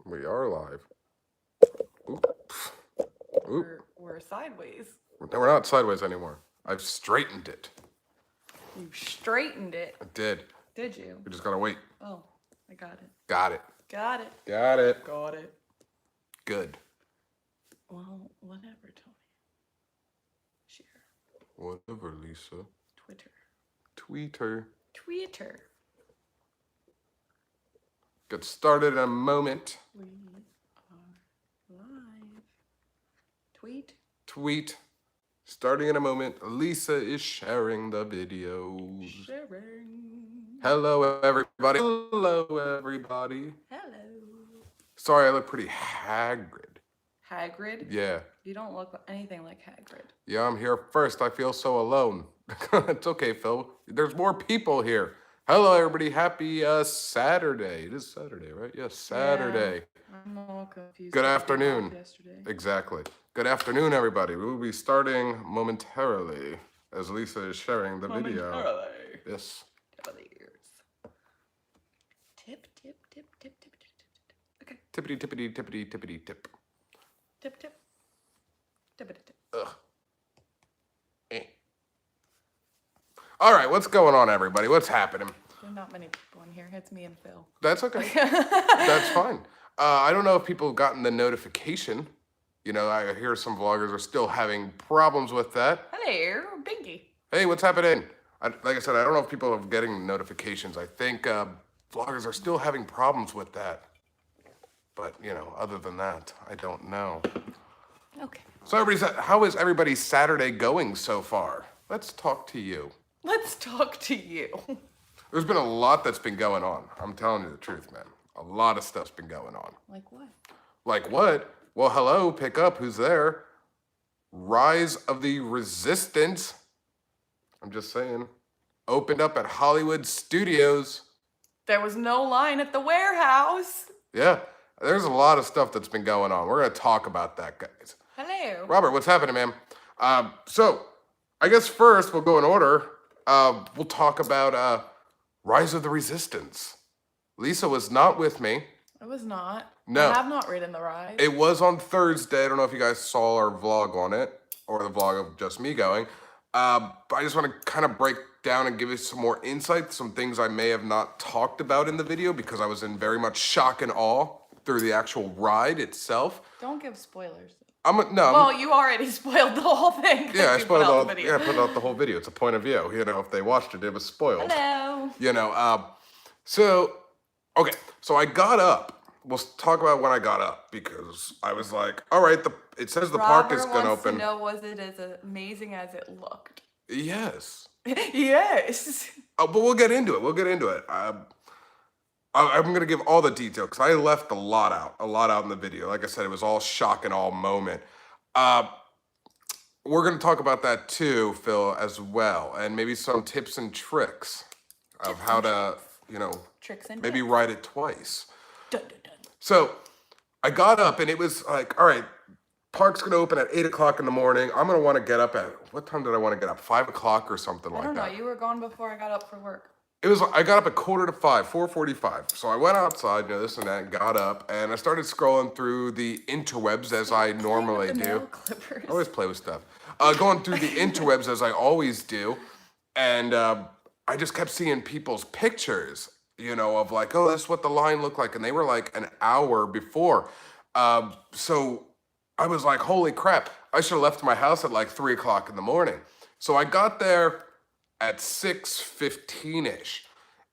We are live. We're sideways. No, we're not sideways anymore. I've straightened it. You straightened it. I did. Did you? We just gotta wait. Oh, I got it. Got it. Got it. Got it. Got it. Good. Well, whatever, Tony. Share. Whatever, Lisa. Twitter. Tweeter. Twitter. Get started in a moment. We are live. Tweet. Tweet. Starting in a moment. Lisa is sharing the videos. Sharing. Hello, everybody. Hello, everybody. Hello. Sorry, I look pretty Hagrid. Hagrid? Yeah. You don't look anything like Hagrid. Yeah, I'm here first. I feel so alone. It's okay, Phil. There's more people here. Hello, everybody. Happy Saturday. It is Saturday, right? Yes, Saturday. Yeah, I'm all confused. Good afternoon. Yesterday. Exactly. Good afternoon, everybody. We will be starting momentarily as Lisa is sharing the video. Momentarily. Yes. TipoftheEars. Tip, tip, tip, tip, tip, tip, tip. Okay. Tippity, tippity, tippity, tippity, tip. Tip, tip. Tippity, tip. Ugh. Eh. All right, what's going on, everybody? What's happening? There are not many people in here. It's me and Phil. That's okay. That's fine. I don't know if people have gotten the notification. You know, I hear some vloggers are still having problems with that. Hello, Binky. Hey, what's happening? Like I said, I don't know if people are getting notifications. I think vloggers are still having problems with that. But, you know, other than that, I don't know. Okay. So how is everybody's Saturday going so far? Let's talk to you. Let's talk to you. There's been a lot that's been going on. I'm telling you the truth, man. A lot of stuff's been going on. Like what? Like what? Well, hello, pick up. Who's there? Rise of the Resistance. I'm just saying. Opened up at Hollywood Studios. There was no line at the warehouse. Yeah, there's a lot of stuff that's been going on. We're going to talk about that, guys. Hello. Robert, what's happening, man? So, I guess first we'll go in order. We'll talk about Rise of the Resistance. Lisa was not with me. I was not. No. I have not ridden the ride. It was on Thursday. I don't know if you guys saw our vlog on it or the vlog of just me going. But I just want to kind of break down and give you some more insight, some things I may have not talked about in the video because I was in very much shock and awe through the actual ride itself. Don't give spoilers. Well, you already spoiled the whole thing. Yeah, I spoiled all. Yeah, I put out the whole video. It's a point of view. You know, if they watched it, it was spoiled. Hello. You know, so I got up. We'll talk about when I got up because I was like, all right, it says the park is going to open. To know, was it as amazing as it looked? Yes. Yes. But we'll get into it. I'm going to give all the detail because I left a lot out in the video. Like I said, it was all shock and awe moment. We're going to talk about that too, Phil, as well. And maybe some tips and tricks of how to, you know, maybe ride it twice. Dun, dun, dun. So I got up and it was like, all right, park's going to open at 8 o'clock in the morning. I'm going to want to get up at, what time did I want to get up? 5 o'clock or something like that. I don't know. You were gone before I got up for work. I got up at 4:45, 4:45. So I went outside, you know, this and that, got up, and I started scrolling through the interwebs as I normally do. I always play with stuff. Going through the interwebs as I always do, and I just kept seeing people's pictures, you know, of like, oh, that's what the line looked like, and they were like an hour before. So I was like, holy crap, I should have left my house at like 3 o'clock in the morning. So I got there at 6:15-ish,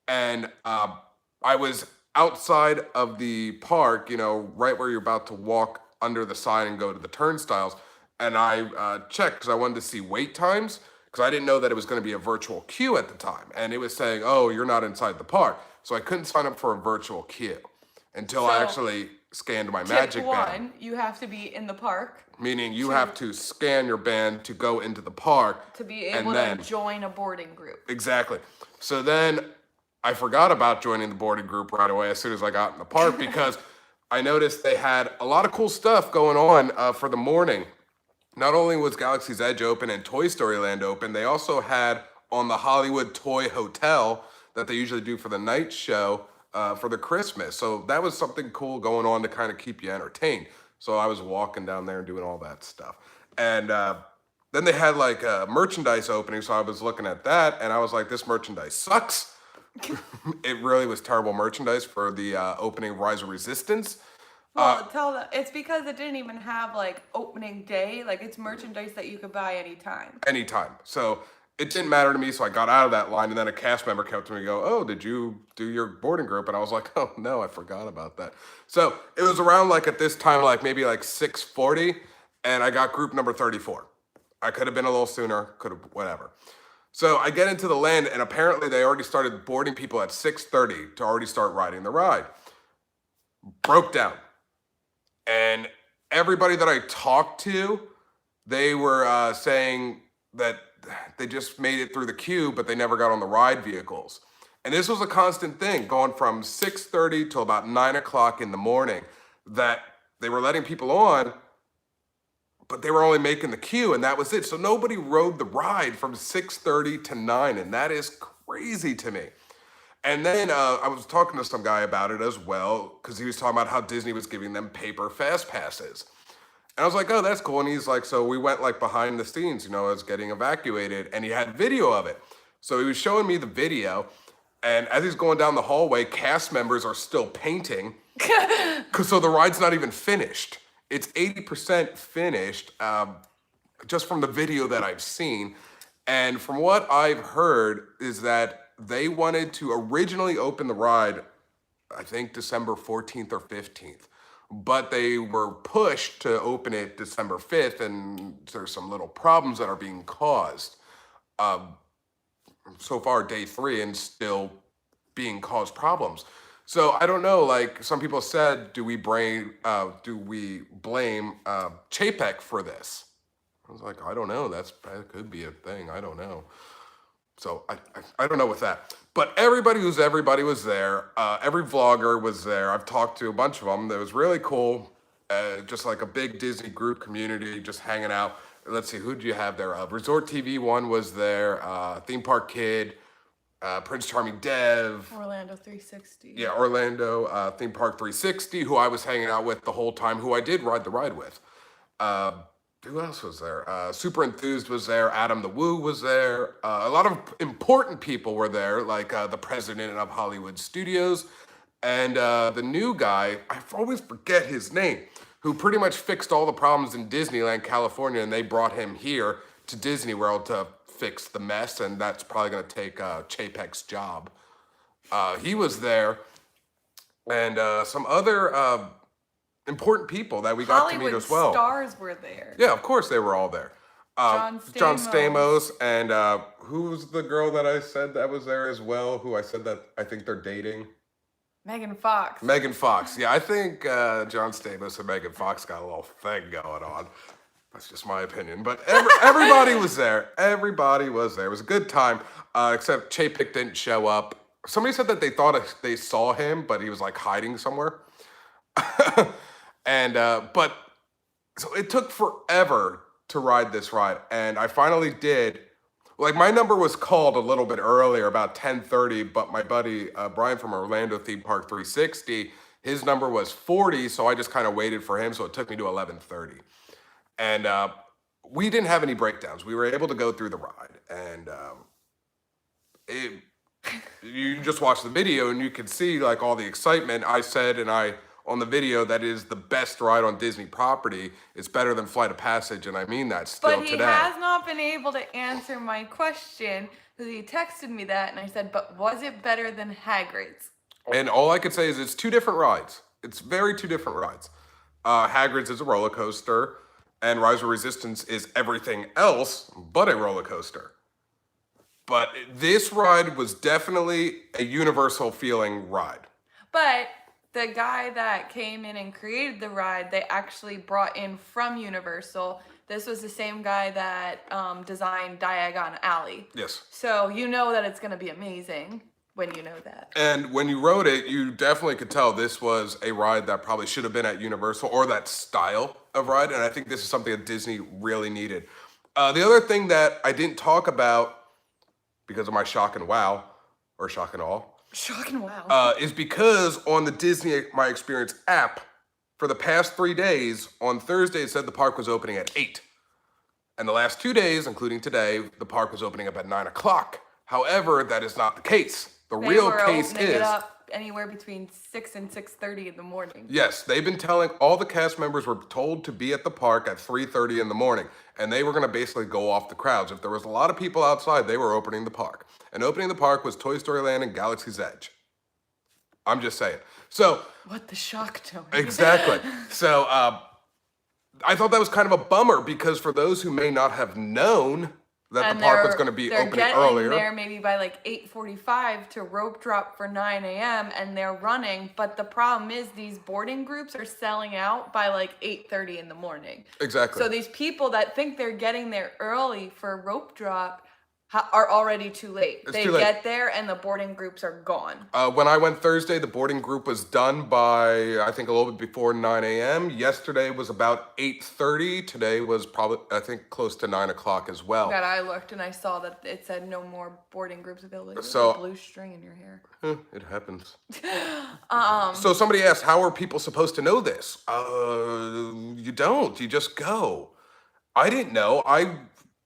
and I was outside of the park, you know, right where you're about to walk under the sign and go to the turnstiles, and I checked because I wanted to see wait times because I didn't know that it was going to be a virtual queue at the time, and it was saying, oh, you're not inside the park, so I couldn't sign up for a virtual queue until I actually scanned my magic band. You have to be in the park. Meaning you have to scan your band to go into the park. To be able to join a boarding group. Exactly. So then I forgot about joining the boarding group right away as soon as I got in the park because I noticed they had a lot of cool stuff going on for the morning. Not only was Galaxy's Edge open and Toy Story Land open, they also had on the Hollywood Toy Hotel that they usually do for the night show for the Christmas. So that was something cool going on to kind of keep you entertained. So I was walking down there and doing all that stuff. And then they had like a merchandise opening. So I was looking at that and I was like, this merchandise sucks. It really was terrible merchandise for the opening of Rise of Resistance. Well, tell them it's because it didn't even have like opening day. Like it's merchandise that you could buy anytime. Anytime. So it didn't matter to me. So I got out of that line, and then a cast member came up to me and go, "Oh, did you do your boarding group?" And I was like, "Oh no, I forgot about that." So it was around like at this time, like maybe like 6:40, and I got group number 34. I could have been a little sooner, could have whatever. So I get into the land, and apparently they already started boarding people at 6:30 to already start riding the ride. Broke down. And everybody that I talked to, they were saying that they just made it through the queue, but they never got on the ride vehicles. And this was a constant thing going from 6:30 till about 9 o'clock in the morning, that they were letting people on, but they were only making the queue, and that was it. So nobody rode the ride from 6:30 to 9, and that is crazy to me. And then I was talking to some guy about it as well, because he was talking about how Disney was giving them paper fast passes. And I was like, oh, that's cool. And he's like, so we went like behind the scenes, as getting evacuated, and he had video of it. So he was showing me the video, and as he's going down the hallway, cast members are still painting, so the ride's not even finished. It's 80% finished, just from the video that I've seen. And from what I've heard is that they wanted to originally open the ride, I think December 14th or 15th, but they were pushed to open it December 5th, and there's some little problems that are being caused. So far, day 3, and still being caused problems. So I don't know, like some people said, do we blame Chapek for this? I was like, I don't know, that could be a thing, I don't know. So I don't know with that. But everybody was there. Every vlogger was there. I've talked to a bunch of them. That was really cool. Just like a big Disney group community, just hanging out. Let's see, who do you have there? Resort TV 1 was there. Theme Park Kid. Prince Charming Dev. Orlando 360. Yeah, Orlando. Theme Park 360, who I was hanging out with the whole time, who I did ride the ride with. Who else was there? Super Enthused was there. Adam the Woo was there. A lot of important people were there, like the president of Hollywood Studios. And the new guy, I always forget his name, who pretty much fixed all the problems in Disneyland, California, and they brought him here to Disney World to fix the mess, and that's probably going to take Chapek's job. He was there, and some other important people that we got to meet as well. Stars were there. Yeah, of course they were all there. John Stamos, and who's the girl that I said that was there as well, who I said that I think they're dating? Megan Fox. Megan Fox. Yeah, I think John Stamos and Megan Fox got a little thing going on. That's just my opinion. But everybody was there. Everybody was there. It was a good time, except Chapek didn't show up. Somebody said that they thought they saw him, but he was like hiding somewhere. And but so it took forever to ride this ride, and I finally did. Like my number was called a little bit earlier, about 10:30, but my buddy Brian from Orlando Theme Park 360, his number was 40, so I just kind of waited for him, so it took me to 11:30. And we didn't have any breakdowns. We were able to go through the ride, and you just watch the video and you can see like all the excitement. I said, on the video, that is the best ride on Disney property. It's better than Flight of Passage, and I mean that still today. But he has not been able to answer my question, because he texted me that, and I said, but was it better than Hagrid's? And all I could say is it's two different rides. It's very two different rides. Hagrid's is a roller coaster, and Rise of Resistance is everything else but a roller coaster. But this ride was definitely a Universal feeling ride. But the guy that came in and created the ride, they actually brought in from Universal. This was the same guy that designed Diagon Alley. Yes. So you know that it's going to be amazing when you know that. And when you rode it, you definitely could tell this was a ride that probably should have been at Universal, or that style of ride. And I think this is something that Disney really needed. The other thing that I didn't talk about because of my shock and wow, or shock and awe, Shocking, wow. Is because on the Disney My Experience app, for the past 3 days, on Thursday it said the park was opening at 8. And the last 2 days, including today, the park was opening up at 9 o'clock. However, that is not the case. The They real were case opening it is, up anywhere between 6 and 6:30 in the morning. yes, they've been telling, all the cast members were told to be at the park at 3:30 in the morning. And they were going to basically go off the crowds. If there was a lot of people outside, they were opening the park. And opening the park was Toy Story Land and Galaxy's Edge. I'm just saying. So, What the shock, Tony. exactly. So, I thought that was kind of a bummer because for those who may not have known that And the park was going to be they're opening getting earlier. there maybe by like 8:45 to rope drop for 9 a.m. and they're running. But the problem is these boarding groups are selling out by like 8:30 in the morning. Exactly. So these people that think they're getting there early for rope drop are already too late. They too late. get there and the boarding groups are gone. When I went Thursday, the boarding group was done by, I think, a little bit before 9 a.m. Yesterday was about 8:30. Today was probably, I think, close to 9 o'clock as well. God, I looked and I saw that it said no more boarding groups available. There's So- a blue string in your hair. It happens. So somebody asked, how are people supposed to know this? You don't. You just go. I didn't know.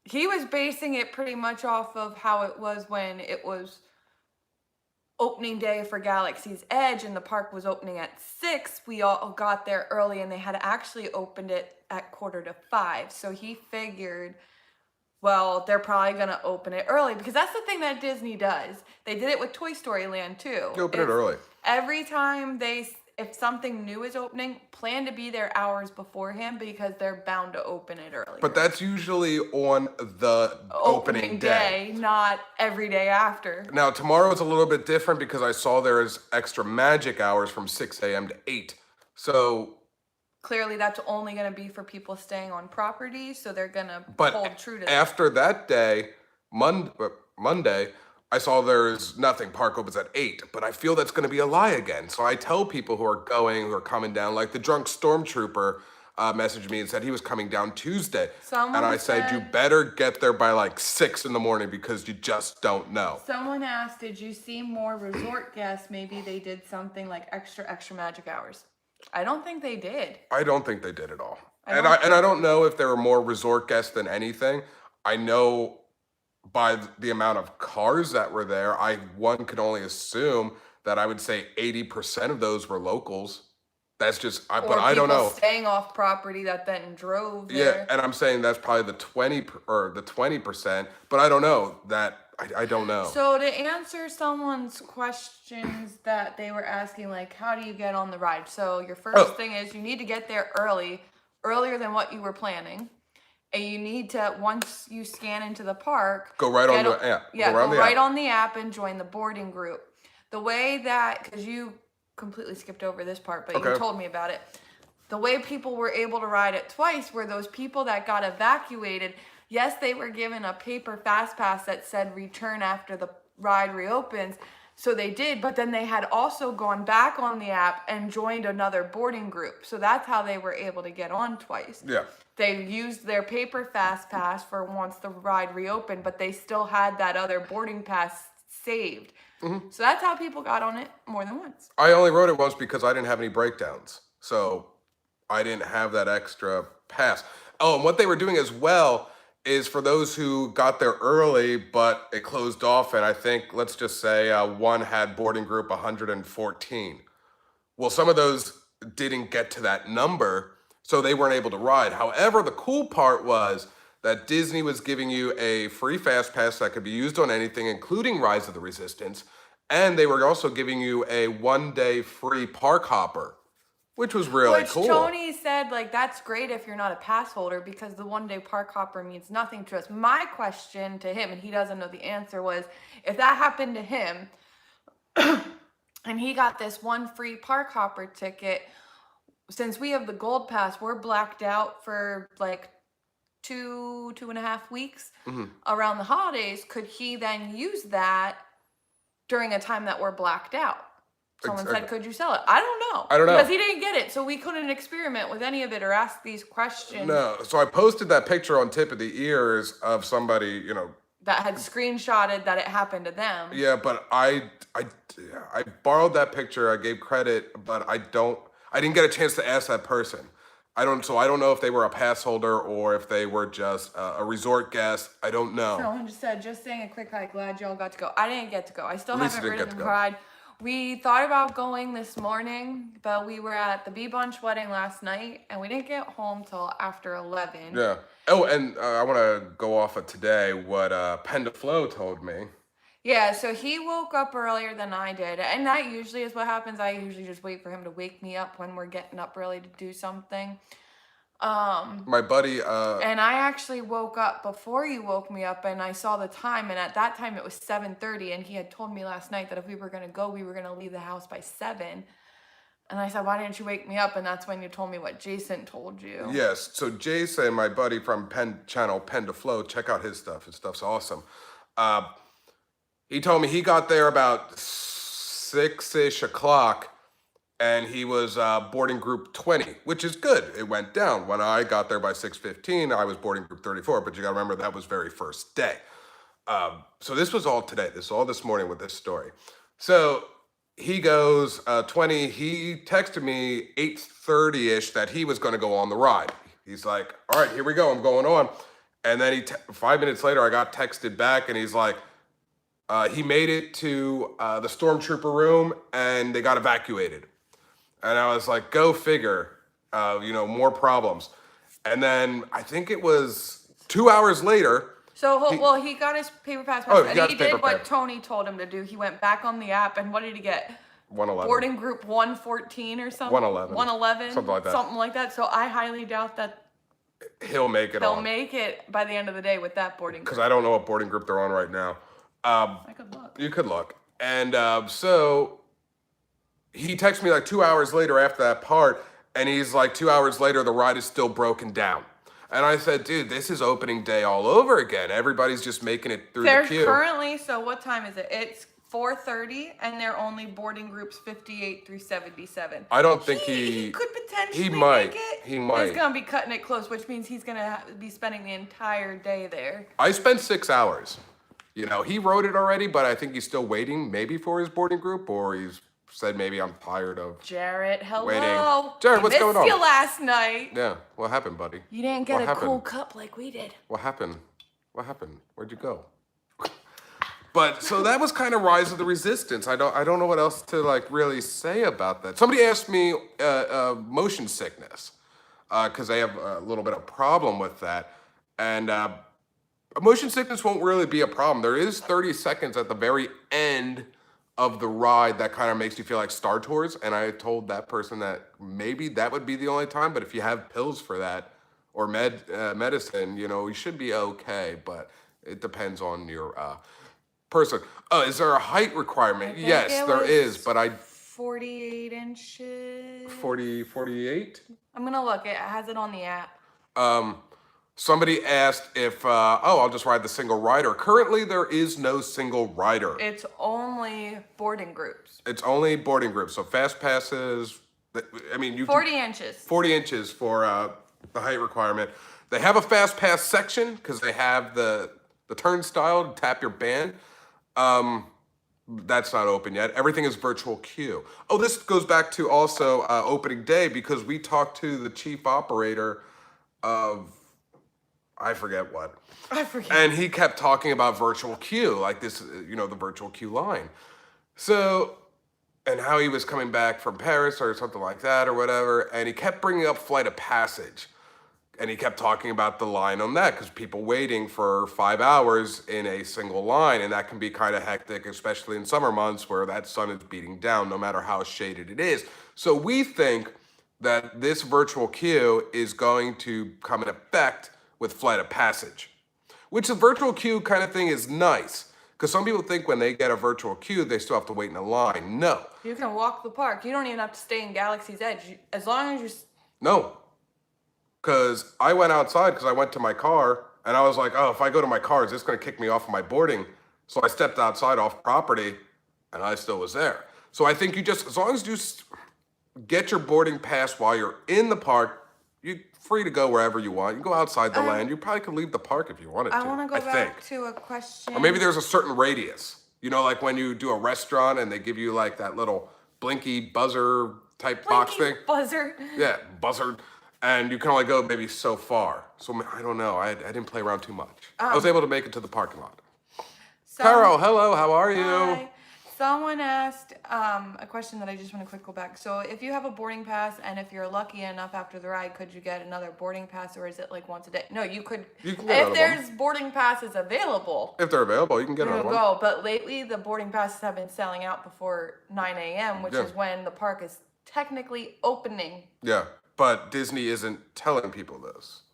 He was basing it pretty much off of how it was when it was opening day for Galaxy's Edge and the park was opening at 6. We all got there early and they had actually opened it at 4:45. So he figured, well, they're probably going to open it early because that's the thing that Disney does. They did it with Toy Story Land too. You open it early. Every time if something new is opening, plan to be there hours beforehand because they're bound to open it early. But that's usually on the opening day. Not every day after. Now, tomorrow is a little bit different because I saw there is extra magic hours from 6 a.m. to 8. So, Clearly, that's only going to be for people staying on property, so they're going to but hold true to that. after that day, Monday, I saw there's nothing. Park opens at 8. But I feel that's going to be a lie again. So I tell people who are coming down, like the drunk stormtrooper messaged me and said he was coming down Tuesday. Someone and I said, you better get there by like 6 in the morning because you just don't know. Someone asked, did you see more resort guests? Maybe they did something like extra magic hours. I don't think they did. I don't think they did at all. I And I don't know if there were more resort guests than anything. I know by the amount of cars that were there, one could only assume that I would say 80% of those were locals. That's just, but I don't know. People staying off property that then drove Yeah, there. and I'm saying that's probably the 20%, but I don't know that. I don't know. So to answer someone's questions that they were asking, like, how do you get on the ride? So your first thing is you need to get there earlier than what you were planning. And you need to, once you scan into the park, Go right on the app. Yeah, go right on the app and join the boarding group. The way that, because you completely skipped over this part, but you told me about it. The way people were able to ride it twice were those people that got evacuated. Yes, they were given a paper fast pass that said return after the ride reopens. So they did, but then they had also gone back on the app and joined another boarding group. So that's how they were able to get on twice. Yeah. They used their paper fast pass for once the ride reopened, but they still had that other boarding pass saved. Mm-hmm. So that's how people got on it more than once. I only wrote it once because I didn't have any breakdowns. So I didn't have that extra pass. Oh, and what they were doing as well is for those who got there early, but it closed off, and I think, let's just say one had boarding group 114. Well, some of those didn't get to that number, so they weren't able to ride. However, the cool part was that Disney was giving you a free fast pass that could be used on anything, including Rise of the Resistance, and they were also giving you a 1-day free park hopper, which was really cool. Which Tony said, like, that's great if you're not a pass holder because the 1-day park hopper means nothing to us. My question to him, and he doesn't know the answer, was if that happened to him and he got this one free park hopper ticket, since we have the gold pass, we're blacked out for like 2.5 weeks around the holidays. Could he then use that during a time that we're blacked out? Someone said, could you sell it? I don't know. I don't know. Because he didn't get it, so we couldn't experiment with any of it or ask these questions. No, so I posted that picture on Tip of the Ears of somebody, that had screenshotted that it happened to them. Yeah, but I borrowed that picture. I gave credit, but I didn't get a chance to ask that person. So I don't know if they were a pass holder or if they were just a resort guest. I don't know. Someone just said, just saying a quick hi, glad y'all got to go. I didn't get to go. I still Lisa haven't didn't ridden get the to go. ride. We thought about going this morning, but we were at the B-Bunch wedding last night, and we didn't get home till after 11. Yeah. Oh, and I want to go off of today what Pen to Flow told me. Yeah, so he woke up earlier than I did, and that usually is what happens. I usually just wait for him to wake me up when we're getting up early to do something. My buddy and I actually woke up before you woke me up, and I saw the time, and at that time it was 7:30, and he had told me last night that if we were going to go, we were going to leave the house by 7. And I said, why didn't you wake me up? And that's when you told me what Jason told you. Yes, so Jason, my buddy from Pen to Flow, check out his stuff. His stuff's awesome. He told me he got there about 6-ish o'clock, and he was boarding group 20, which is good. It went down. When I got there by 6:15, I was boarding group 34, but you got to remember that was very first day. So this was all today. This is all this morning with this story. So he goes 20. He texted me 8:30-ish that he was going to go on the ride. He's like, all right, here we go. I'm going on. And then 5 minutes later, I got texted back, and he's like, he made it to the stormtrooper room, and they got evacuated. And I was like, go figure, more problems. And then I think it was 2 hours later. So, he got his paper pass, and he did what Tony told him to do. He went back on the app, and what did he get? 111. Boarding group 114 or something? 111. 111? Something like that. Something like that. So I highly doubt that he'll make it He'll make it by the end of the day with that boarding group. Because I don't know what boarding group they're on right now. I could look. You could look. And so he texted me like 2 hours later after that part, and he's like, 2 hours later, the ride is still broken down. And I said, dude, this is opening day all over again. Everybody's just making it through the queue. Currently, so what time is it? It's 4:30, and they're only boarding groups 58 through 77. I don't think he could potentially make it. He might. He's going to be cutting it close, which means he's going to be spending the entire day there. I spent 6 hours. He wrote it already, but I think he's still waiting maybe for his boarding group, or he's said maybe I'm tired of Jarrett, hello. waiting. Jarrett, what's going on? Missed you last night. Yeah, what happened, buddy? You didn't get cool cup like we did. What happened? Where'd you go? But so that was kind of Rise of the Resistance. I don't know what else to really say about that. Somebody asked me motion sickness because they have a little bit of problem with that, and motion sickness won't really be a problem. There is 30 seconds at the very end of the ride that kind of makes you feel like Star Tours, and I told that person that maybe that would be the only time, but if you have pills for that or medicine, you should be okay, but it depends on your person. Is there a height requirement? Yes, there is, but 48 inches. 48? I'm going to look. It has it on the app. Somebody asked if, I'll just ride the single rider. Currently, there is no single rider. It's only boarding groups. It's only boarding groups. So fast passes, 40 inches. 40 inches for the height requirement. They have a fast pass section because they have the turnstile to tap your band. That's not open yet. Everything is virtual queue. Oh, this goes back to also opening day because we talked to the chief operator of, I forget what. And he kept talking about virtual queue, like this, the virtual queue line. So, and how he was coming back from Paris or something like that or whatever. And he kept bringing up Flight of Passage. And he kept talking about the line on that because people waiting for 5 hours in a single line. And that can be kind of hectic, especially in summer months where that sun is beating down no matter how shaded it is. So we think that this virtual queue is going to come in effect with Flight of Passage, which the virtual queue kind of thing is nice because some people think when they get a virtual queue, they still have to wait in a line. No. You can walk the park. You don't even have to stay in Galaxy's Edge. As long as you're... No. Because I went outside because I went to my car and I was like, if I go to my car, is this going to kick me off of my boarding? So I stepped outside off property and I still was there. So I think as long as you get your boarding pass while you're in the park, you're free to go wherever you want. You go outside the land. You probably could leave the park if you wanted to. I want to go back to a question. Or maybe there's a certain radius. You know, like when you do a restaurant and they give you like that little blinky buzzer type box thing. Buzzer. Yeah, buzzer. And you can only go maybe so far. So I don't know. I didn't play around too much. I was able to make it to the parking lot. Carol, hello. How are you? Hi. Someone asked a question that I just want to quick go back. So if you have a boarding pass and if you're lucky enough after the ride, could you get another boarding pass, or is it like once a day? No, you could. You can get if there's boarding passes available. If they're available, you can get another one. Go. But lately, the boarding passes have been selling out before 9 a.m., which is when the park is technically opening. Yeah, but Disney isn't telling people this.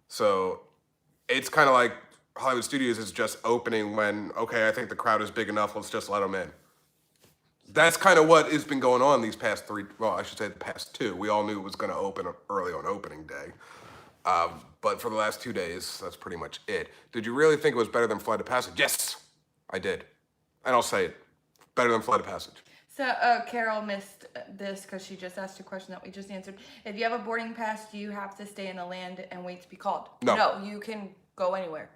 So it's kind of like Hollywood Studios is just opening when, okay, I think the crowd is big enough, let's just let them in. That's kind of what has been going on these past the past 2. We all knew it was going to open early on opening day. But for the last 2 days, that's pretty much it. Did you really think it was better than Flight of Passage? Yes, I did. And I'll say it. Better than Flight of Passage. So Carol missed this because she just asked a question that we just answered. If you have a boarding pass, do you have to stay in the land and wait to be called? No, you can go anywhere.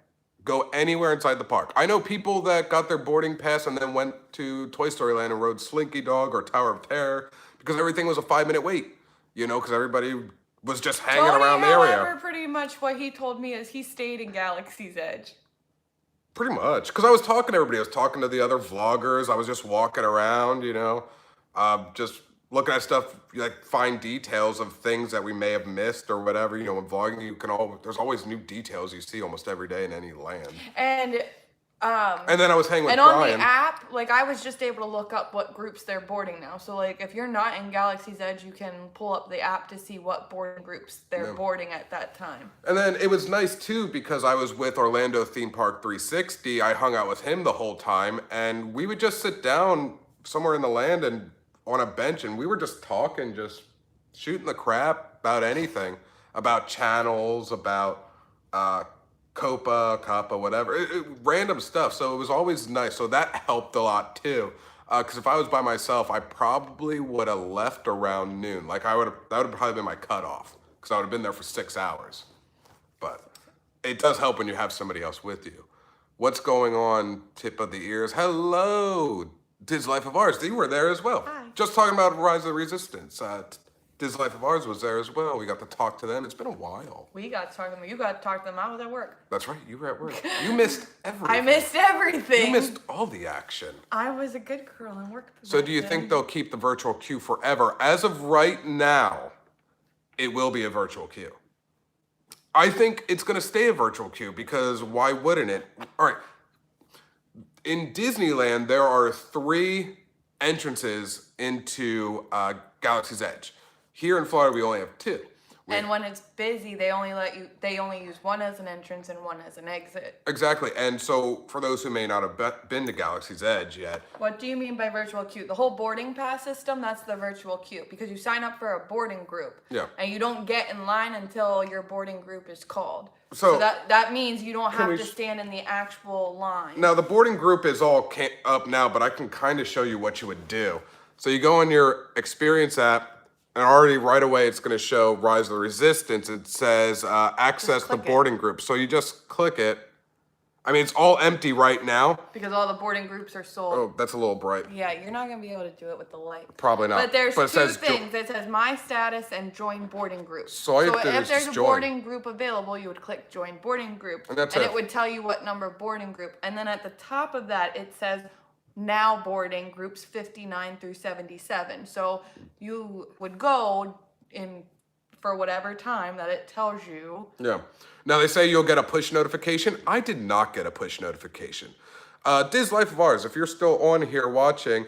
Go anywhere inside the park. I know people that got their boarding pass and then went to Toy Story Land and rode Slinky Dog or Tower of Terror because everything was a 5-minute wait. You know, because everybody was just hanging around the area. However, pretty much what he told me is he stayed in Galaxy's Edge. Pretty much. Because I was talking to everybody. I was talking to the other vloggers. I was just walking around, you know, just looking at stuff, like fine details of things that we may have missed or whatever. You know, when vlogging, there's always new details you see almost every day in any land. And then I was hanging with and Brian. On the app, like I was just able to look up what groups they're boarding now. So like if you're not in Galaxy's Edge, you can pull up the app to see what boarding groups they're boarding at that time. And then it was nice too because I was with Orlando Theme Park 360. I hung out with him the whole time, and we would just sit down somewhere in the land and on a bench, and we were just talking, just shooting the crap about anything, about channels, about Copa, whatever, random stuff. So it was always nice. So that helped a lot too. Because if I was by myself, I probably would have left around noon. Like that would have probably been my cutoff because I would have been there for 6 hours. But it does help when you have somebody else with you. What's going on, Tip of the Ears? Hello, Diz Life of Ours. You were there as well. Hi. Just talking about Rise of the Resistance. Diz Life of Ours was there as well. We got to talk to them. It's been a while. We got to talk to them. You got to talk to them. I was at work. That's right. You were at work. You missed everything. I missed everything. You missed all the action. I was a good girl and worked. So do you think they'll keep the virtual queue forever? As of right now, it will be a virtual queue. I think it's going to stay a virtual queue because why wouldn't it? All right. In Disneyland, there are 3 entrances into Galaxy's Edge. Here in Florida, we only have 2. And when it's busy, they only use one as an entrance and one as an exit. Exactly. And so for those who may not have been to Galaxy's Edge yet. What do you mean by virtual queue? The whole boarding pass system, that's the virtual queue because you sign up for a boarding group. Yeah. And you don't get in line until your boarding group is called. So that means you don't have to stand in the actual line. Now the boarding group is all up now, but I can kind of show you what you would do. So you go on your Experience app, and already right away it's going to show Rise of the Resistance. It says access the boarding group. So you just click it. I mean, it's all empty right now. Because all the boarding groups are sold. Oh, that's a little bright. Yeah, you're not going to be able to do it with the light. Probably not. But there's 2 things. It says My Status and Join Boarding Group. So all you have to do if is there's just a boarding group available, you would click Join Boarding Group. And that's it would tell you what number boarding group. And then at the top of that, it says Now Boarding Groups 59 through 77. So you would go in for whatever time that it tells you. Yeah. Now they say you'll get a push notification. I did not get a push notification. Diz Life of Ours, if you're still on here watching,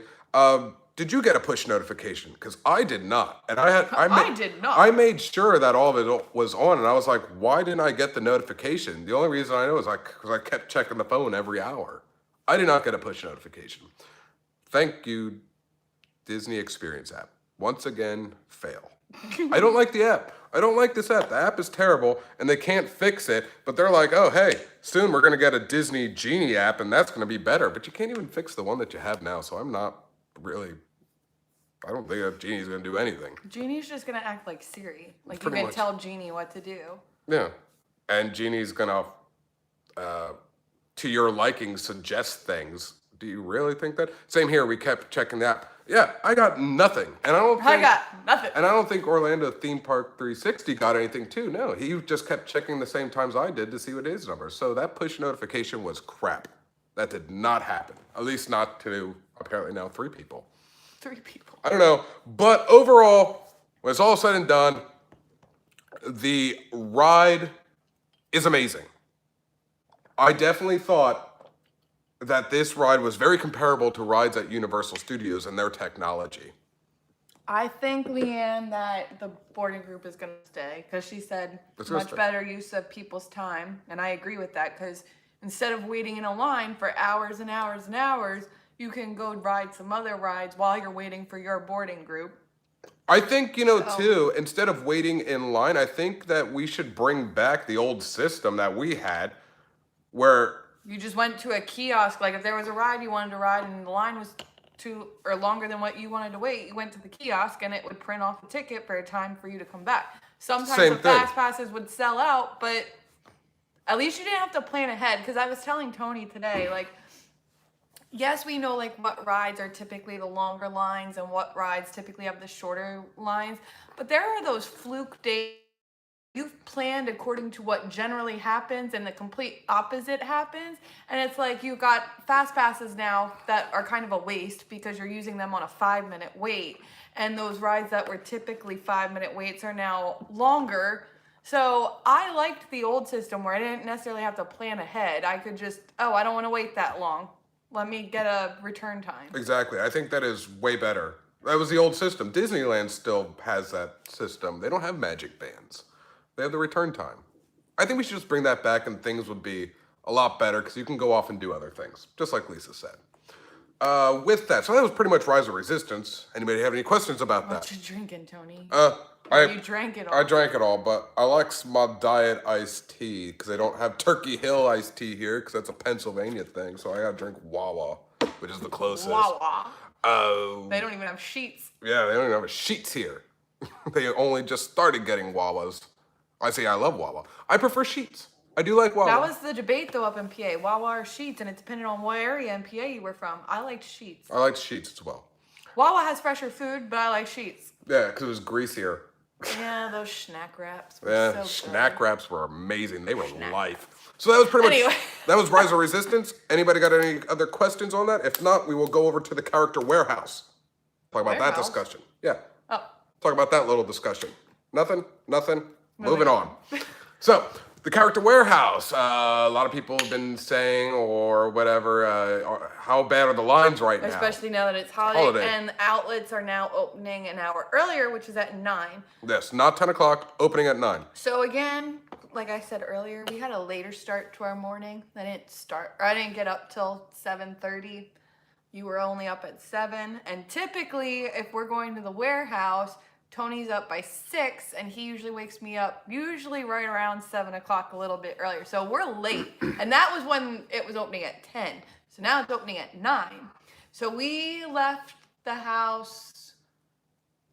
did you get a push notification? Because I did not. And I did not. I made sure that all of it was on, and I was like, why didn't I get the notification? The only reason I know is because I kept checking the phone every hour. I did not get a push notification. Thank you, Disney Experience app. Once again, fail. I don't like the app. I don't like this app. The app is terrible, and they can't fix it, but they're like, oh, hey, soon we're going to get a Disney Genie app, and that's going to be better. But you can't even fix the one that you have now, so I'm not really I don't think that Genie's gonna do anything. Genie's just gonna act like Siri. Like you Pretty can much. tell Genie what to do. Yeah. And Genie's gonna, to your liking, suggest things. Do you really think that? Same here. We kept checking the app. Yeah, I got nothing, and I got nothing. And I don't think Orlando Theme Park 360 got anything too. No, he just kept checking the same times I did to see what his number. So that push notification was crap. That did not happen. At least not to apparently now 3 people. 3 people. I don't know, but overall, when it's all said and done, the ride is amazing. I definitely thought that this ride was very comparable to rides at Universal Studios and their technology. I think, Leanne, that the boarding group is going to stay because she said much better use of people's time. And I agree with that because instead of waiting in a line for hours and hours and hours, you can go ride some other rides while you're waiting for your boarding group. I think, too, instead of waiting in line, I think that we should bring back the old system that we had where you just went to a kiosk. Like if there was a ride you wanted to ride and the line was longer than what you wanted to wait, you went to the kiosk and it would print off a ticket for a time for you to come back. Sometimes the fast passes would sell out, but at least you didn't have to plan ahead. Because I was telling Tony today, like, yes, we know like what rides are typically the longer lines and what rides typically have the shorter lines, but there are those fluke days. You've planned according to what generally happens and the complete opposite happens. And it's like you've got fast passes now that are kind of a waste because you're using them on a 5-minute wait. And those rides that were typically 5-minute waits are now longer. So I liked the old system where I didn't necessarily have to plan ahead. I could just, I don't want to wait that long. Let me get a return time. Exactly. I think that is way better. That was the old system. Disneyland still has that system. They don't have magic bands. They have the return time. I think we should just bring that back and things would be a lot better because you can go off and do other things, just like Lisa said. With that, so that was pretty much Rise of Resistance. Anybody have any questions about that? What you drinking, Tony? You drank it all. I drank it all, but I like my diet iced tea because they don't have Turkey Hill iced tea here because that's a Pennsylvania thing. So I gotta drink Wawa, which is the closest. Wawa. They don't even have sheets. Yeah, they don't even have sheets here. They only just started getting Wawas. I say I love Wawa. I prefer sheets. I do like Wawa. That was the debate though up in PA. Wawa or sheets, and it depended on what area in PA you were from. I liked sheets. I liked sheets as well. Wawa has fresher food, but I like sheets. Yeah, because it was greasier. Yeah, those snack wraps were so snack good. wraps were amazing. They were life. So that was pretty much, that was Rise of Resistance. Anybody got any other questions on that? If not, we will go over to the character warehouse. Talk about that discussion. Yeah. Oh. Talk about that little discussion. Nothing. Moving on. So, the character warehouse. A lot of people have been saying or whatever, how bad are the lines right now? Especially now that it's holiday. And the outlets are now opening an hour earlier, which is at 9. Yes, not 10 o'clock, opening at 9. So again, like I said earlier, we had a later start to our morning. I didn't get up till 7:30. You were only up at 7. And typically, if we're going to the warehouse, Tony's up by 6, and he usually wakes me up usually right around 7 o'clock, a little bit earlier. So we're late, and that was when it was opening at 10. So now it's opening at 9. So we left the house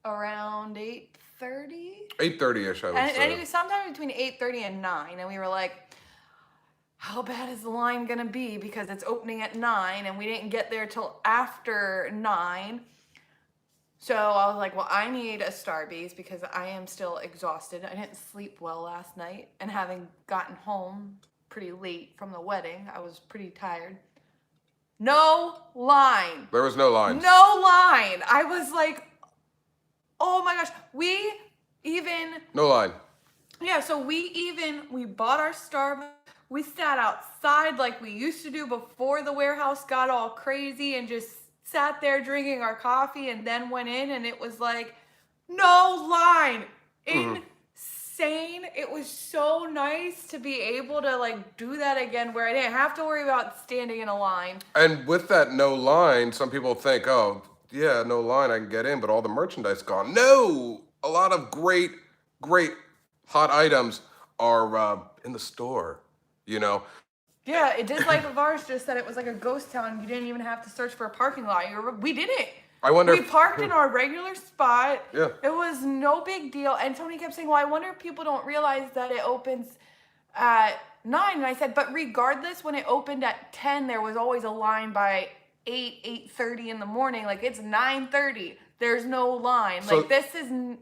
around 8:30. 8:30ish, I would say. And it was sometime between 8:30 and 9, and we were like, how bad is the line gonna be? Because it's opening at 9, and we didn't get there till after 9. So I was like, well, I need a Starbucks because I am still exhausted. I didn't sleep well last night. And having gotten home pretty late from the wedding, I was pretty tired. No line. There was no line. No line. I was like, oh my gosh. No line. Yeah, so we bought our Starbucks. We sat outside like we used to do before the warehouse got all crazy and just sat there drinking our coffee and then went in and it was like, no line. Insane. It was so nice to be able to like do that again where I didn't have to worry about standing in a line. And with that no line, some people think, oh, yeah, no line, I can get in, but all the merchandise gone. No! A lot of great hot items are in the store, you know? Yeah, it did like Vars just said it was like a ghost town. You didn't even have to search for a parking lot. We did it. I wonder. We parked in our regular spot. Yeah. It was no big deal. And somebody kept saying, well, I wonder if people don't realize that it opens at 9. And I said, but regardless, when it opened at 10, there was always a line by 8:30 in the morning. Like, it's 9:30. There's no line. So, like, this is...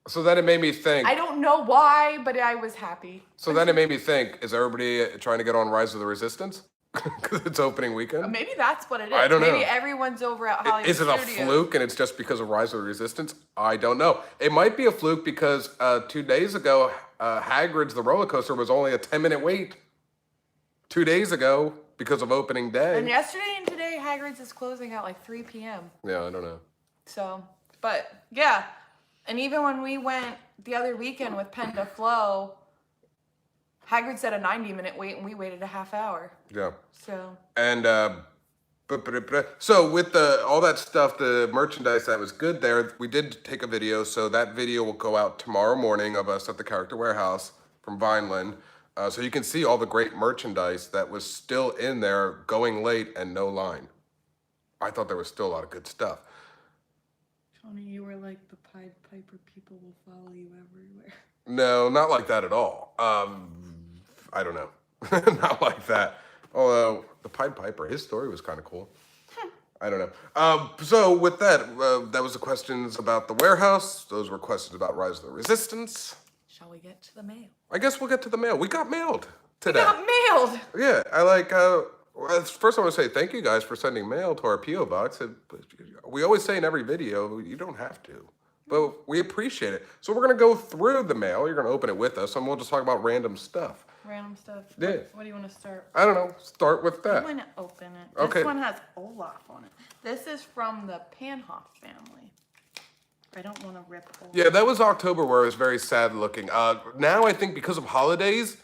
So then it made me think. I don't know why, but I was happy. So then it made me think, is everybody trying to get on Rise of the Resistance? Because it's opening weekend? Maybe that's what it is. I don't know. Maybe everyone's over at Hollywood Is it a Studios. fluke and it's just because of Rise of the Resistance? I don't know. It might be a fluke because 2 days ago, Hagrid's The Roller Coaster was only a 10-minute wait. 2 days ago because of opening day. And yesterday and today, Hagrid's is closing at like 3 p.m. Yeah, I don't know. So, but yeah. And even when we went the other weekend with Pen to Flow, Hagrid said a 90-minute wait and we waited a half hour. Yeah. So. And so with all that stuff, the merchandise that was good there, we did take a video. So that video will go out tomorrow morning of us at the Character Warehouse from Vineland. So you can see all the great merchandise that was still in there, going late and no line. I thought there was still a lot of good stuff. Tony, you were like the Pied Piper, people will follow you everywhere. No, not like that at all. I don't know. Not like that. Although the Pied Piper, his story was kind of cool. I don't know. So with that, that was the questions about the warehouse. Those were questions about Rise of the Resistance. Shall we get to the mail? I guess we'll get to the mail. We got mailed today. We got mailed! Yeah, I like, first I want to say thank you guys for sending mail to our P.O. Box. We always say in every video, you don't have to, but we appreciate it. So we're going to go through the mail. You're going to open it with us, and we'll just talk about random stuff. Random stuff. Yeah. What do you want to start? I don't know. Start with that. I'm going to open it. Okay. This one has Olaf on it. This is from the Panhoff family. I don't want to rip Olaf. Yeah, that was October where it was very sad looking. Now I think because of holidays,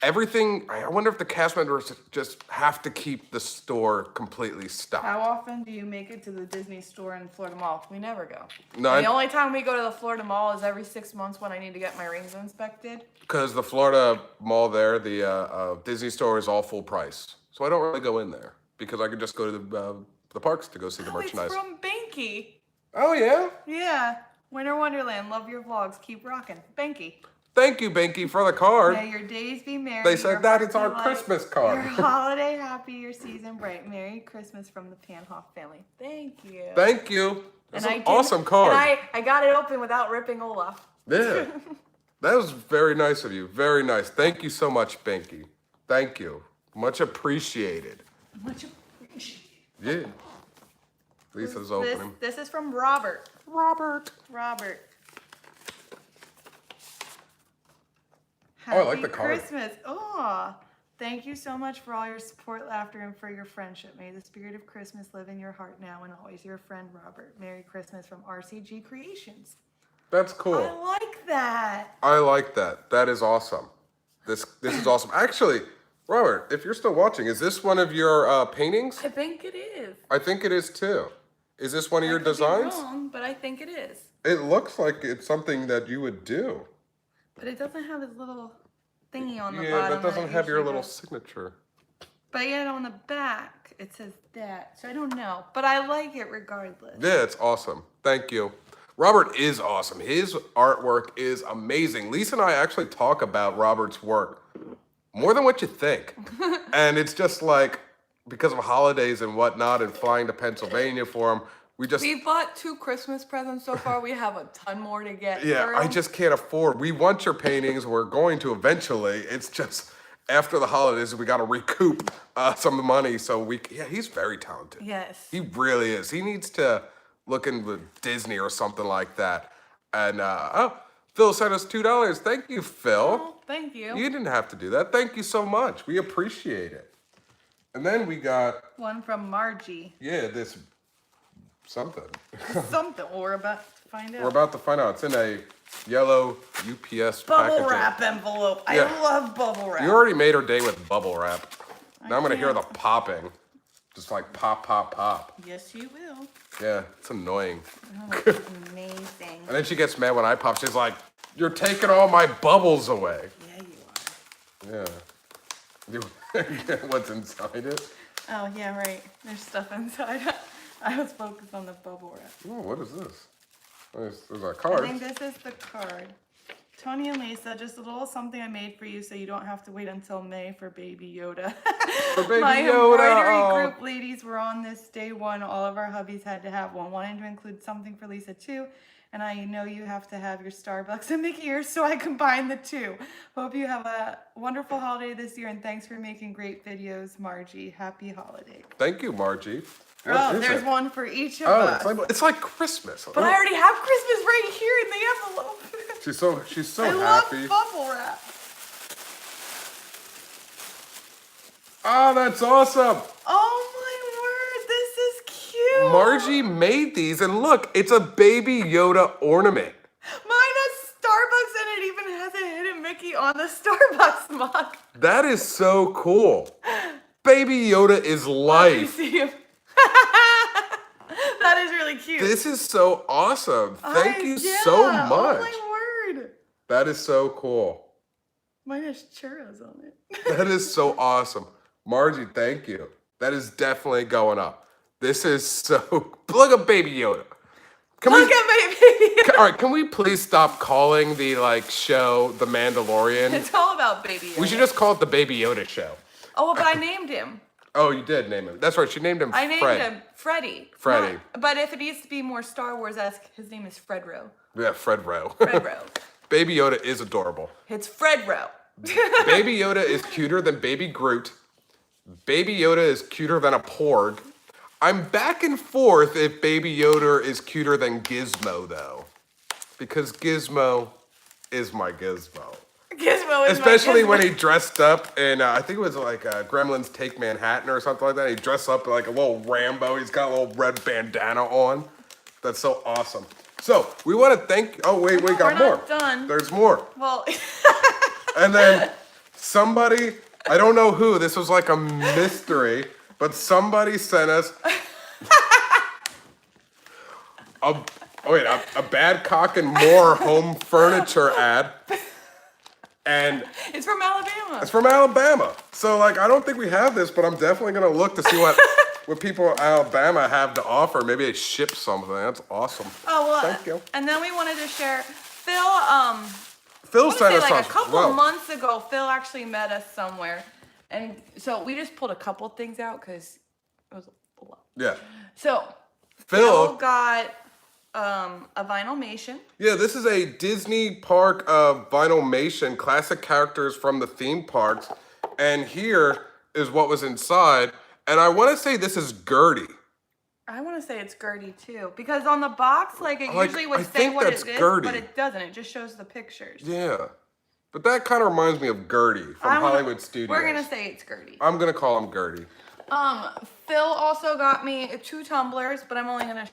everything, I wonder if the cast members just have to keep the store completely stocked. How often do you make it to the Disney store in Florida Mall? We never go. No, And the only time we go to the Florida Mall is every 6 months when I need to get my rings inspected. because the Florida Mall there, the Disney store is all full price. So I don't really go in there because I could just go to the parks to go see the merchandise. It's from Banky. Oh, yeah? Yeah. Winter Wonderland. Love your vlogs. Keep rocking. Banky. Thank you, Binky, for the card. May your days be merry. They said your that hearts it's our be light, Christmas card. Your holiday happy, your season bright. Merry Christmas from the Panhoff family. Thank you. Thank you. That's And an awesome card. And I got it open without ripping Olaf. Yeah. That was very nice of you. Very nice. Thank you so much, Binky. Thank you. Much appreciated. Much appreciated. Yeah. Lisa's opening. This is from Robert. Robert. Happy I like the card. Christmas. Oh, thank you so much for all your support, laughter, and for your friendship. May the spirit of Christmas live in your heart now and always. Your friend, Robert. Merry Christmas from RCG Creations. That's cool. I like that. I like that. That is awesome. This is awesome. Actually, Robert, if you're still watching, is this one of your paintings? I think it is. I think it is too. Is this one of your I could be designs? wrong, but I think it is. It looks like it's something that you would do. But it doesn't have his little thingy on the Yeah, bottom. that doesn't it have your usually little does. signature. But yet on the back, it says that. So I don't know. But I like it regardless. Yeah, it's awesome. Thank you. Robert is awesome. His artwork is amazing. Lisa and I actually talk about Robert's work more than what you think. And it's just like, because of holidays and whatnot and flying to Pennsylvania for him, we bought 2 Christmas presents so far. We have a ton more to get. Yeah, through. I just can't afford. We want your paintings. We're going to eventually. It's just after the holidays, we got to recoup some money. So he's very talented. Yes. He really is. He needs to look into Disney or something like that. And Phil sent us $2. Thank you, Phil. Oh, thank you. You didn't have to do that. Thank you so much. We appreciate it. And then we got One from Margie. this something. Something. We're about to find out. We're about to find out. It's in a yellow UPS Bubble packaging. wrap envelope. Yeah. I love bubble wrap. You already made her day with bubble wrap. Now I'm gonna hear the can't. popping. Just like pop, pop, pop. Yes, you will. Yeah, it's annoying. Oh, it's amazing. And then she gets mad when I pop. She's like, "You're taking all my bubbles away." Yeah, you are. Yeah. What's inside it? Oh, yeah, right. There's stuff inside. I was focused on the bubble wrap. Oh, what is this? There's our I cards. think this is the card. Tony and Lisa, just a little something I made for you so you don't have to wait until May for Baby Yoda. For Baby My Yoda. embroidery group ladies were on this day one. All of our hubbies had to have one. Wanted to include something for Lisa too. And I know you have to have your Starbucks and Mickey ears, so I combined the two. Hope you have a wonderful holiday this year, and thanks for making great videos, Margie. Happy holiday. Thank you, Margie. Oh, there's one for each of us. It's like Christmas. But I already have Christmas right here in the envelope. She's so I happy. love bubble wrap. Oh, that's awesome. Oh my word, this is cute. Margie made these, and look, it's a Baby Yoda ornament. Mine has Starbucks and it even has a hidden Mickey on the Starbucks mug. That is so cool. Baby Yoda is Let me life. see him. That is really cute. This is so awesome. Thank you so much. Oh my word. That is so cool. Mine has churros on it. That is so awesome. Margie, thank you. That is definitely going up. This is so... Look at Baby Yoda. Look at Baby Yoda. All right, can we please stop calling the show The Mandalorian? It's all about Baby Yoda. We should just call it The Baby Yoda Show. Oh, but I named him. Oh, you did name him. That's right, she named him I named Fred. him Freddy. Freddy. But if it needs to be more Star Wars-esque, his name is Fredro. Yeah, Fred Rowe. Fredro. Baby Yoda is adorable. It's Fredro. Baby Yoda is cuter than Baby Groot. Baby Yoda is cuter than a Porg. I'm back and forth if Baby Yoda is cuter than Gizmo, though. Because Gizmo is my Gizmo. Gizmo is Especially my Gizmo. when he dressed up in, I think it was like Gremlins Take Manhattan or something like that. He dressed up like a little Rambo. He's got a little red bandana on. That's so awesome. So, we want to thank, oh wait, we got we're more. not done. There's more. Well, And then somebody, I don't know who, this was like a mystery, but somebody sent us a Badcock and More home furniture ad. And it's from Alabama. it's from Alabama. So I don't think we have this, but I'm definitely gonna look to see what people in Alabama have to offer. Maybe they ship something. That's awesome. Oh, well, Thank you. And then we wanted to share, Phil Sent us like some. a couple Well, months ago, Phil actually met us somewhere. And so we just pulled a couple things out because it was a lot. yeah. So Phil got a Vinylmation. Yeah, this is a Disney park Vinylmation, classic characters from the theme parks. And here is what was inside. And I want to say this is Gertie. I want to say it's Gertie too, because on the box, it usually would I say think what that's it is, Gertie. but it doesn't. It just shows the pictures. Yeah. But that kind of reminds me of Gertie from Hollywood Studios. We're gonna say it's Gertie. I'm going to call him Gertie. Phil also got me 2 tumblers, but I'm only gonna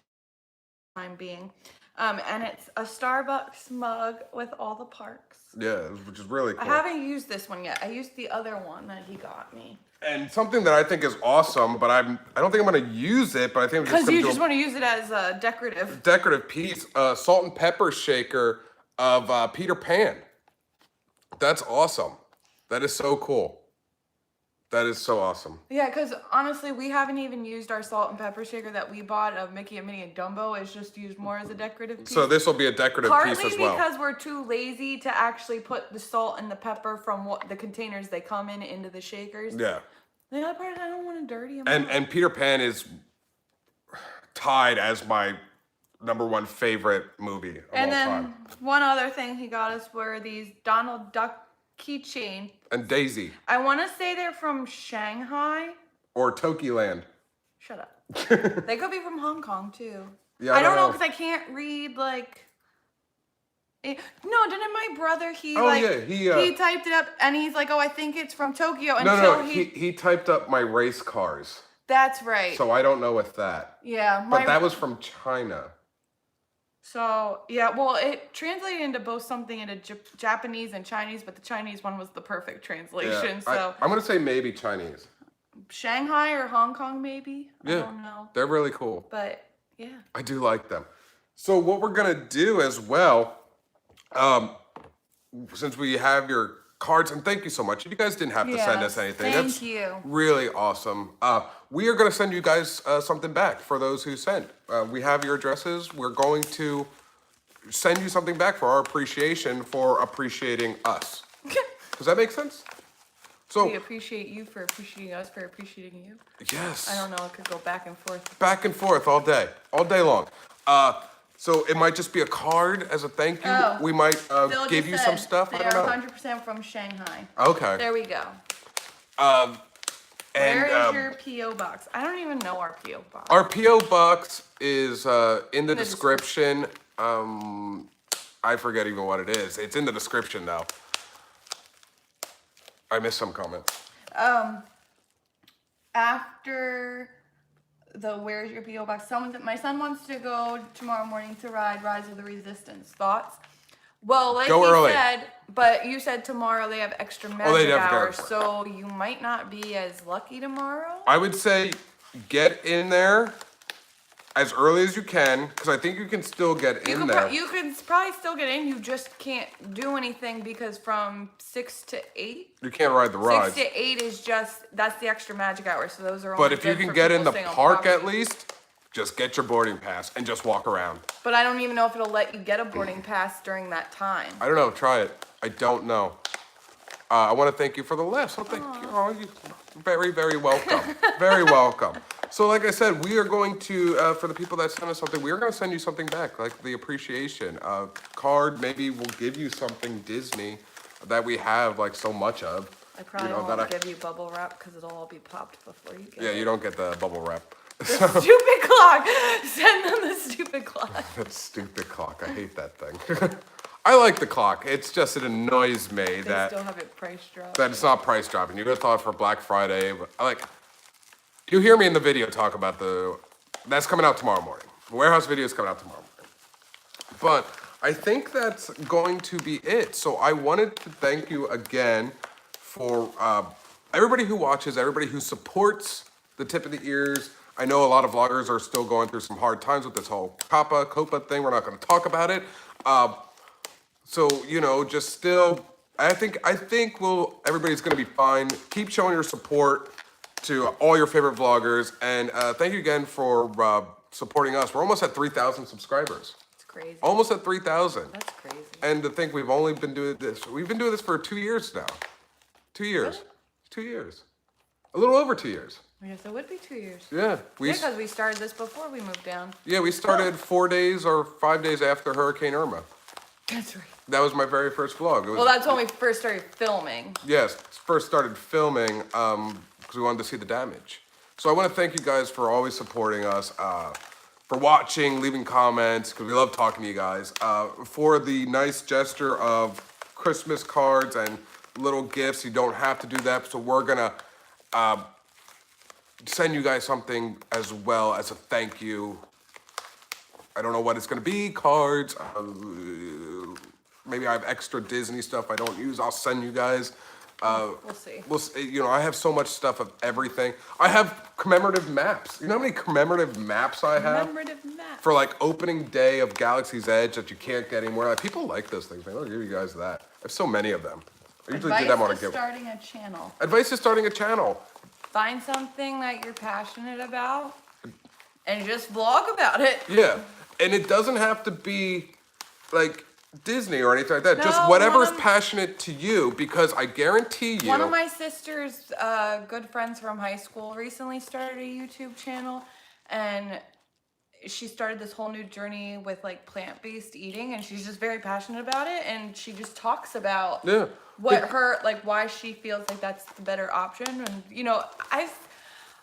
time being. And it's a Starbucks mug with all the parks. Yeah, which is really cool. I haven't used this one yet. I used the other one that he got me. And something that I think is awesome, but I don't think I'm going to use it, but I think I'm Because going you to just want to use it as a decorative. decorative piece, salt and pepper shaker of Peter Pan. That's awesome. That is so cool. That is so awesome. Yeah, because honestly, we haven't even used our salt and pepper shaker that we bought of Mickey and Minnie and Dumbo. It's just used more as a decorative piece. So this will be a decorative piece as well. Partly because we're too lazy to actually put the salt and the pepper from the containers they come in into the shakers. Yeah. The other part is I don't want to dirty them. And Peter Pan is tied as my #1 favorite movie of all time. One other thing he got us were these Donald Duck keychain. And Daisy. I want to say they're from Shanghai. Or Tokiland. Shut up. They could be from Hong Kong too. Yeah, I don't know because I can't read No, didn't my brother? He typed it up and he's like, "Oh, I think it's from Tokyo." No, he typed up my race cars. That's right. So I don't know with that. Yeah, but that was from China. So yeah, well, it translated into both something into Japanese and Chinese, but the Chinese one was the perfect translation. Yeah, so I'm gonna say maybe Chinese. Shanghai or Hong Kong, maybe. Yeah, I don't know. They're really cool. But yeah, I do like them. So what we're gonna do as well, since we have your cards, and thank you so much. You guys didn't have to send us anything. Thank you. Really awesome. We are going to send you guys something back for those who sent. We have your addresses. We're going to send you something back for our appreciation for appreciating us. Does that make sense? So we appreciate you for appreciating us for appreciating you. Yes. I don't know. It could go back and forth. Back and forth all day long. So it might just be a card as a thank you. Oh, we might give you some stuff. They I don't are know. 100% from Shanghai. Okay. There we go. And Where is your P.O. box? I don't even know our P.O. box. our P.O. box is in the description. I forget even what it is. It's in the description now. I missed some comment. After the Where's Your P.O. Box, my son wants to go tomorrow morning to ride Rise of the Resistance. Thoughts? Well, like Go you early. said, but you said tomorrow they have extra magic they have hours, extra. so you might not be as lucky tomorrow. I would say get in there as early as you can, because I think you can still get in there. You can probably still get in. You just can't do anything because from 6 to 8. You can't ride the rides. 6 to 8 is that's the extra magic hours. So those are. But only if you good can for get in people the staying on park at property. least, just get your boarding pass and just walk around. But I don't even know if it'll let you get a boarding pass during that time. I don't know. Try it. I don't know. I want to thank you for the list. So thank you. Oh, you very, very welcome. Very welcome. So like I said, we are going to, for the people that send us something, we are going to send you something back, like the appreciation card. Maybe we'll give you something Disney that we have like so much of. I probably won't give you bubble wrap because it'll all be popped before you get it. Yeah, you don't get the bubble wrap. The stupid clock. Send them the stupid clock. That stupid clock. I hate that thing. I like the clock. It's just, it annoys me They that still have it price dropped. that it's not price dropping. You would have thought for Black Friday, but you hear me in the video talk about that's coming out tomorrow morning. The warehouse video is coming out tomorrow morning. But I think that's going to be it. So I wanted to thank you again for everybody who watches, everybody who supports the Tip of the Ears. I know a lot of vloggers are still going through some hard times with this whole COPA thing. We're not going to talk about it. So, just still, I think everybody's going to be fine. Keep showing your support to all your favorite vloggers. And thank you again for supporting us. We're almost at 3,000 subscribers. It's crazy. Almost at 3,000. That's crazy. And to think we've only been doing this. We've been doing this for 2 years now. 2 years. Really? 2 years. A little over 2 years. I guess it would be 2 years. Yeah. Because we started this before we moved down. Yeah, we started 4 days or 5 days after Hurricane Irma. That's right. That was my very first vlog. It was, Well, that's when we first started filming. Yes, first started filming because we wanted to see the damage. So I want to thank you guys for always supporting us, for watching, leaving comments, because we love talking to you guys, for the nice gesture of Christmas cards and little gifts. You don't have to do that, so we're going to send you guys something as well as a thank you. I don't know what it's going to be, cards. Maybe I have extra Disney stuff I don't use. I'll send you guys. We'll see. I have so much stuff of everything. I have commemorative maps. You know how many commemorative maps I have? Commemorative map. For like opening day of Galaxy's Edge that you can't get anywhere. Like, people like those things. I'll give you guys that. I have so many of them. I usually do them on a giveaway. Starting a channel. Advice is starting a channel. Find something that you're passionate about and just vlog about it. Yeah. And it doesn't have to be like Disney or anything like that. Just No, whatever's passionate to you, because I guarantee you. One of my sister's good friends from high school recently started a YouTube channel, and she started this whole new journey with like plant-based eating, and she's just very passionate about it, and she just talks about why she feels like that's the better option. And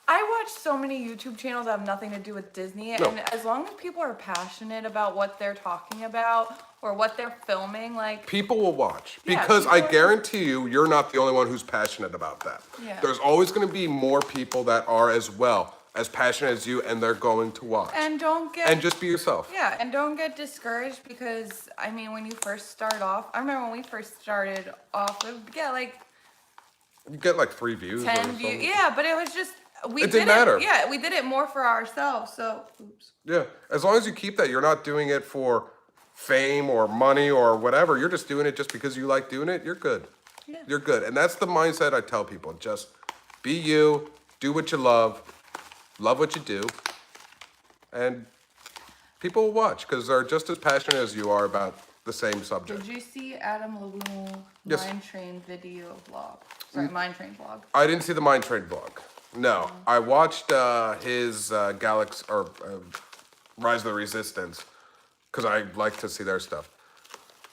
I watch so many YouTube channels that have nothing to do with Disney, and as long as people are passionate about what they're talking about or what they're filming, like, people will watch, Yeah, because I people are- guarantee you're not the only one who's passionate about that. Yeah. There's always going to be more people that are as well as passionate as you, and they're going to watch. and don't get And just be yourself. Yeah, and don't get discouraged because, when you first start off, I remember when we first started off, we would get like You get like 3 views. 10 or views. something. Yeah, but it was just, It didn't matter. Yeah, we did it more for ourselves, so, oops. Yeah, as long as you keep that, you're not doing it for fame or money or whatever. You're just doing it just because you like doing it. You're good. Yeah. You're good. And that's the mindset I tell people. Just be you, do what you love what you do, and people will watch because they're just as passionate as you are about the same subject. Did you see Adam Lagoon Yes. Mind Train video vlog? Sorry, Mind Train vlog. I didn't see the Mind Trade vlog. No, I watched his Galaxy or Rise of the Resistance because I like to see their stuff.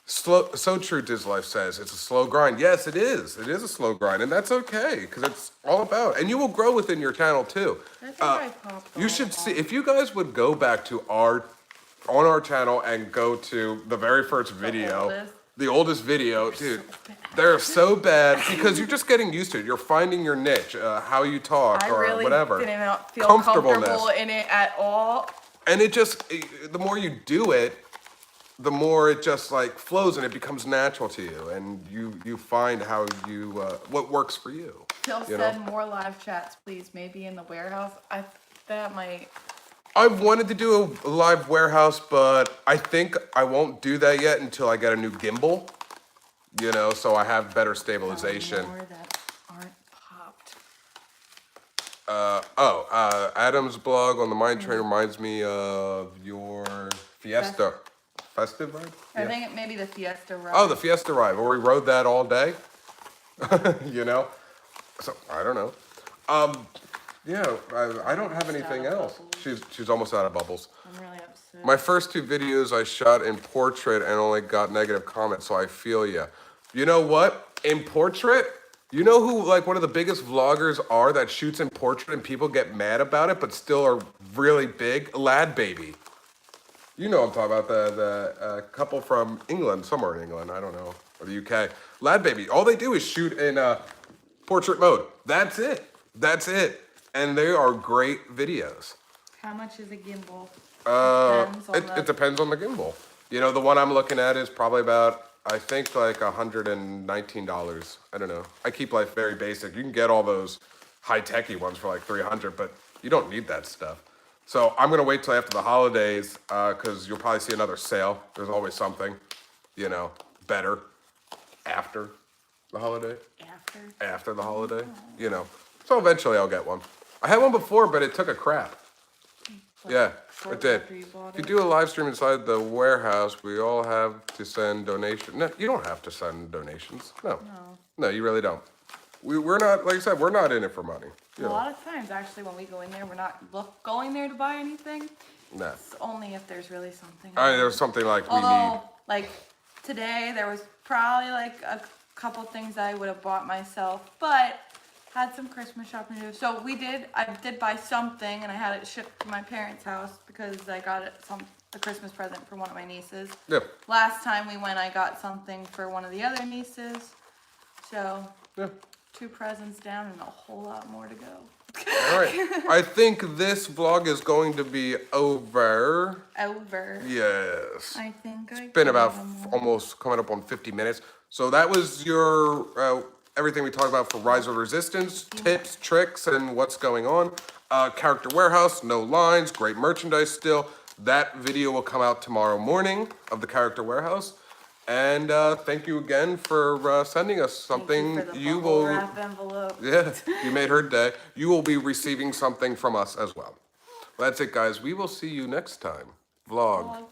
So true, Dislife says it's a slow grind. Yes, it is. It is a slow grind, and that's okay because it's all about. And you will grow within your channel too. I think I popped You should see if you guys would go back to on our channel and go to the very first video, the oldest video, dude. They're so bad because you're just getting used to it. You're finding your niche, how you talk I or really whatever. didn't feel Comfortableness. comfortable in it at all. And it just, the more you do it, the more it just like flows and it becomes natural to you, and you find how you what works for you. Phil said more live chats, please. Maybe in the warehouse. That might. I've wanted to do a live warehouse, but I think I won't do that yet until I get a new gimbal. So I have better stabilization. More that aren't popped. Adam's blog on the Mind Train reminds me of your Fiesta. Festive ride? I think it may be the Fiesta ride. Oh, the Fiesta ride, where we rode that all day. So I don't know. I don't have anything else. She's almost out of bubbles. I'm really upset. My first 2 videos I shot in portrait and only got negative comments, so I feel ya. You know what? In portrait, you know who like one of the biggest vloggers are that shoots in portrait and people get mad about it, but still are really big? Lad Baby. You know what I'm talking about, the couple from England, somewhere in England, I don't know, or the UK. Lad Baby, all they do is shoot in portrait mode. That's it. And they are great videos. How much is a gimbal? It depends on the gimbal. The one I'm looking at is probably about, I think like $119. I don't know. I keep life very basic. You can get all those high-techy ones for like $300, but you don't need that stuff. So I'm going to wait till after the holidays because you'll probably see another sale. There's always something, better after the holiday. After the holiday, So eventually I'll get one. I had one before, but it took a crap. Yeah, it did. If you do a live stream inside the warehouse, we all have to send donations. No, you don't have to send donations. No, you really don't. We're not, like I said, we're not in it for money. A lot of times, actually, when we go in there, we're not going there to buy anything. No. It's only if there's really something. There's something like we need. Like today, there was probably like a couple things I would have bought myself, but had some Christmas shopping to do. So I did buy something, and I had it shipped to my parents' house because I got a Christmas present for one of my nieces. Yeah. Last time we went, I got something for one of the other nieces. So. Yeah. 2 presents down and a whole lot more to go. All right. I think this vlog is going to be over. Yes. I think it's been about almost coming up on 50 minutes. So that was your everything we talked about for Rise of Resistance, tips, tricks, and what's going on. Character Warehouse, no lines, great merchandise still. That video will come out tomorrow morning of the Character Warehouse. And thank you again for sending us something. Thank you for the bubble wrap envelope. Yeah, you made her day. You will be receiving something from us as well. That's it, guys. We will see you next time. Vlog.